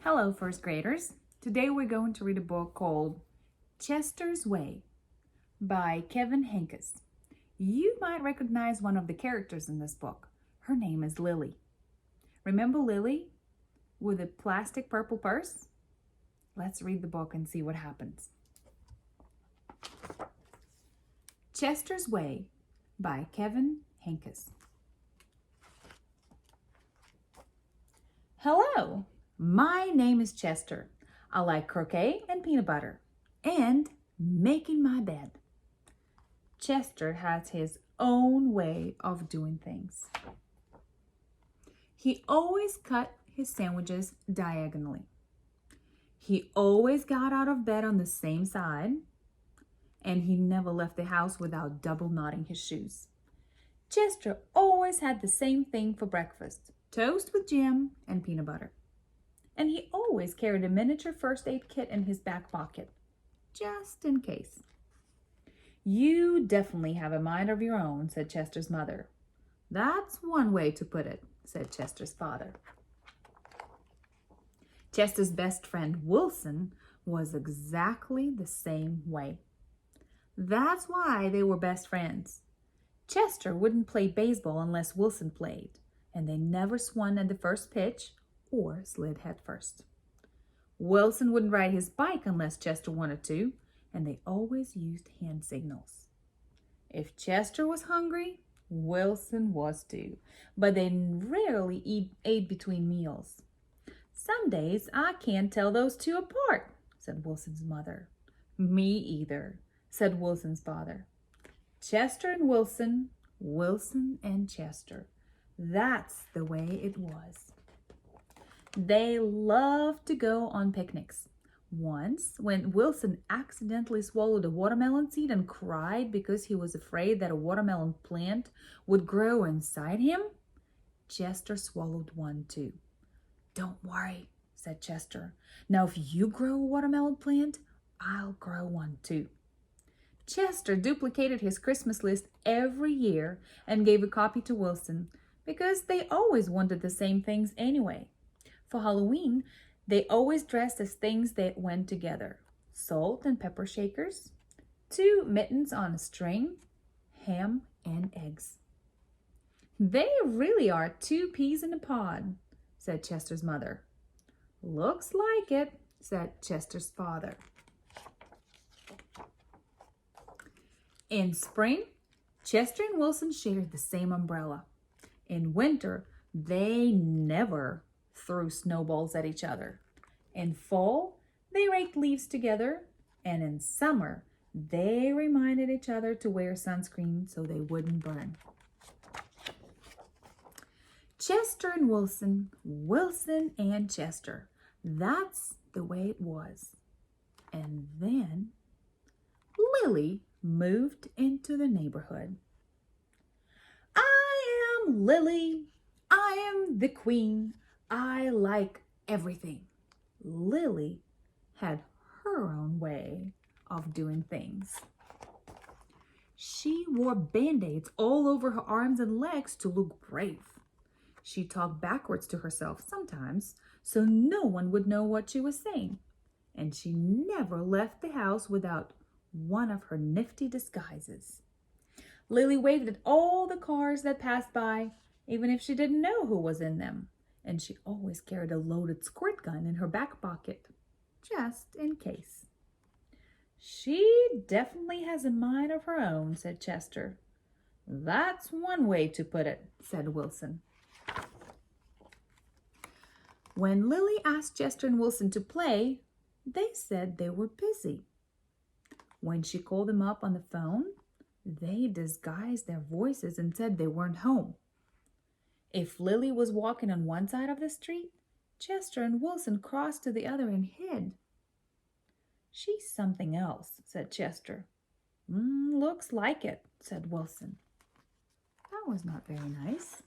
Hello, first graders. Today we're going to read a book called Chester's Way by Kevin Henkes. You might recognize one of the characters in this book. Her name is Lily. Remember Lily with a plastic purple purse? Let's read the book and see what happens. Chester's Way by Kevin Henkes. Hello, my name is Chester. I like croquet and peanut butter and making my bed. Chester has his own way of doing things. He always cut his sandwiches diagonally. He always got out of bed on the same side, and he never left the house without double knotting his shoes. Chester always had the same thing for breakfast: toast with jam and peanut butter. And he always carried a miniature first aid kit in his back pocket, just in case. You definitely have a mind of your own, said Chester's mother. That's one way to put it, said Chester's father. Chester's best friend, Wilson, was exactly the same way. That's why they were best friends. Chester wouldn't play baseball unless Wilson played, and they never swung at the first pitch or slid headfirst. Wilson wouldn't ride his bike unless Chester wanted to, and they always used hand signals. If Chester was hungry, Wilson was too, but they rarely ate between meals. Some days I can't tell those two apart, said Wilson's mother. Me either, said Wilson's father. Chester and Wilson, Wilson and Chester. That's the way it was. They loved to go on picnics. Once, when Wilson accidentally swallowed a watermelon seed and cried because he was afraid that a watermelon plant would grow inside him, Chester swallowed one too. Don't worry, said Chester. Now if you grow a watermelon plant, I'll grow one too. Chester duplicated his Christmas list every year and gave a copy to Wilson because they always wanted the same things anyway. For Halloween, they always dressed as things that went together: salt and pepper shakers, 2 mittens on a string, ham and eggs. They really are 2 peas in a pod, said Chester's mother. Looks like it, said Chester's father. In spring, Chester and Wilson shared the same umbrella. In winter, they never threw snowballs at each other. In fall, they raked leaves together, and in summer, they reminded each other to wear sunscreen so they wouldn't burn. Chester and Wilson, Wilson and Chester. That's the way it was. And then Lily moved into the neighborhood. I am Lily. I am the queen. I like everything. Lily had her own way of doing things. She wore band-aids all over her arms and legs to look brave. She talked backwards to herself sometimes so no one would know what she was saying. And she never left the house without one of her nifty disguises. Lily waved at all the cars that passed by, even if she didn't know who was in them. And she always carried a loaded squirt gun in her back pocket, just in case. She definitely has a mind of her own, said Chester. That's one way to put it, said Wilson. When Lily asked Chester and Wilson to play, they said they were busy. When she called them up on the phone, they disguised their voices and said they weren't home. If Lily was walking on one side of the street, Chester and Wilson crossed to the other and hid. She's something else, said Chester. Looks like it, said Wilson. That was not very nice.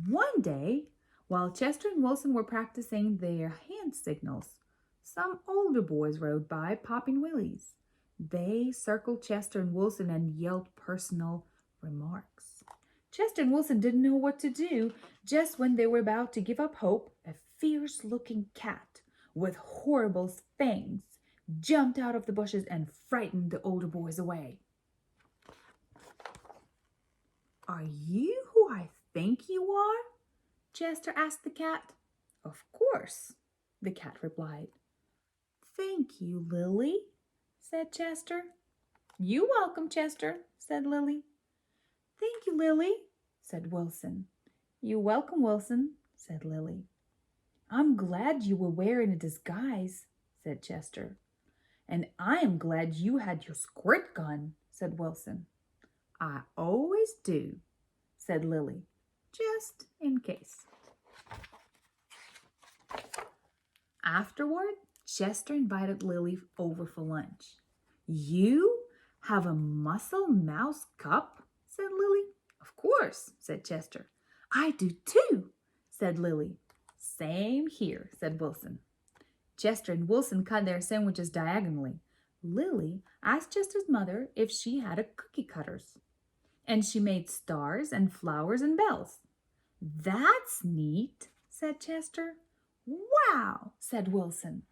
One day, while Chester and Wilson were practicing their hand signals, some older boys rode by, popping willies. They circled Chester and Wilson and yelled personal remarks. Chester and Wilson didn't know what to do. Just when they were about to give up hope, a fierce-looking cat with horrible fangs jumped out of the bushes and frightened the older boys away. "Are you who I think you are?" Chester asked the cat. "Of course," the cat replied. "Thank you, Lily," said Chester. "You're welcome, Chester," said Lily. "Thank you, Lily," said Wilson. "You're welcome, Wilson," said Lily. "I'm glad you were wearing a disguise," said Chester. "And I am glad you had your squirt gun," said Wilson. "I always do," said Lily, just in case. Afterward, Chester invited Lily over for lunch. "You have a mussel mouse cup?" said Lily. "Of course," said Chester. "I do too," said Lily. "Same here," said Wilson. Chester and Wilson cut their sandwiches diagonally. Lily asked Chester's mother if she had a cookie cutters, and she made stars and flowers and bells. "That's neat," said Chester. "Wow," said Wilson.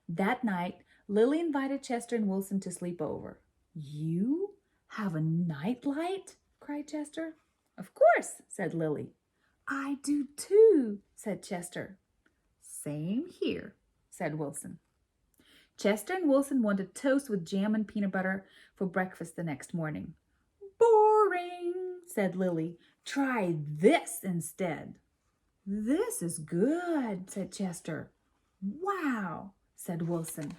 That night, Lily invited Chester and Wilson to sleep over. "You have a nightlight?" cried Chester. "Of course," said Lily. "I do too," said Chester. "Same here," said Wilson. Chester and Wilson wanted toast with jam and peanut butter for breakfast the next morning. "Boring," said Lily. "Try this instead." "This is good," said Chester. "Wow," said Wilson.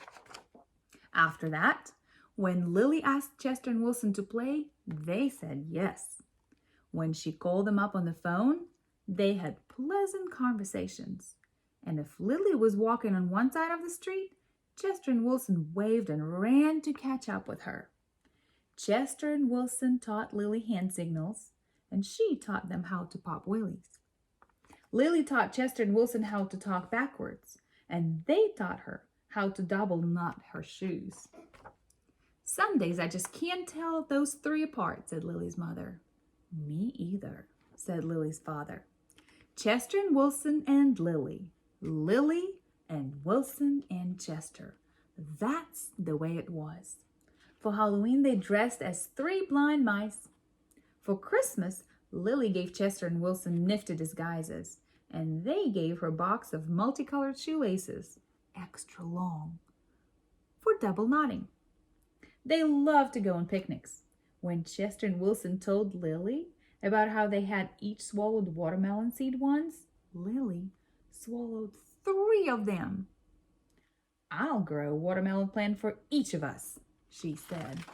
After that, when Lily asked Chester and Wilson to play, they said yes. When she called them up on the phone, they had pleasant conversations. And if Lily was walking on one side of the street, Chester and Wilson waved and ran to catch up with her. Chester and Wilson taught Lily hand signals, and she taught them how to pop willies. Lily taught Chester and Wilson how to talk backwards, and they taught her how to double knot her shoes. "Some days I just can't tell those three apart," said Lily's mother. "Me either," said Lily's father. Chester and Wilson and Lily. Lily and Wilson and Chester. That's the way it was. For Halloween, they dressed as three blind mice. For Christmas, Lily gave Chester and Wilson nifty disguises, and they gave her a box of multicolored shoelaces, extra long, for double knotting. They loved to go on picnics. When Chester and Wilson told Lily about how they had each swallowed watermelon seed once, Lily swallowed 3 of them. "I'll grow a watermelon plant for each of us," she said.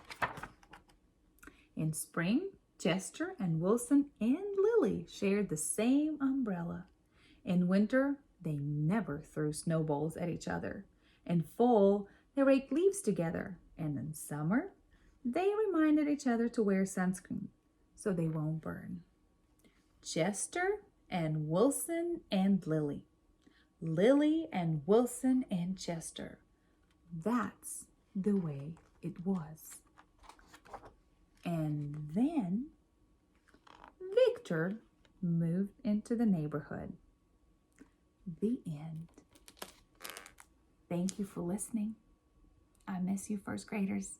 In spring, Chester and Wilson and Lily shared the same umbrella. In winter, they never threw snowballs at each other. In fall, they raked leaves together. And in summer, they reminded each other to wear sunscreen so they won't burn. Chester and Wilson and Lily. Lily and Wilson and Chester. That's the way it was. And then Victor moved into the neighborhood. The end. Thank you for listening. I miss you, first graders.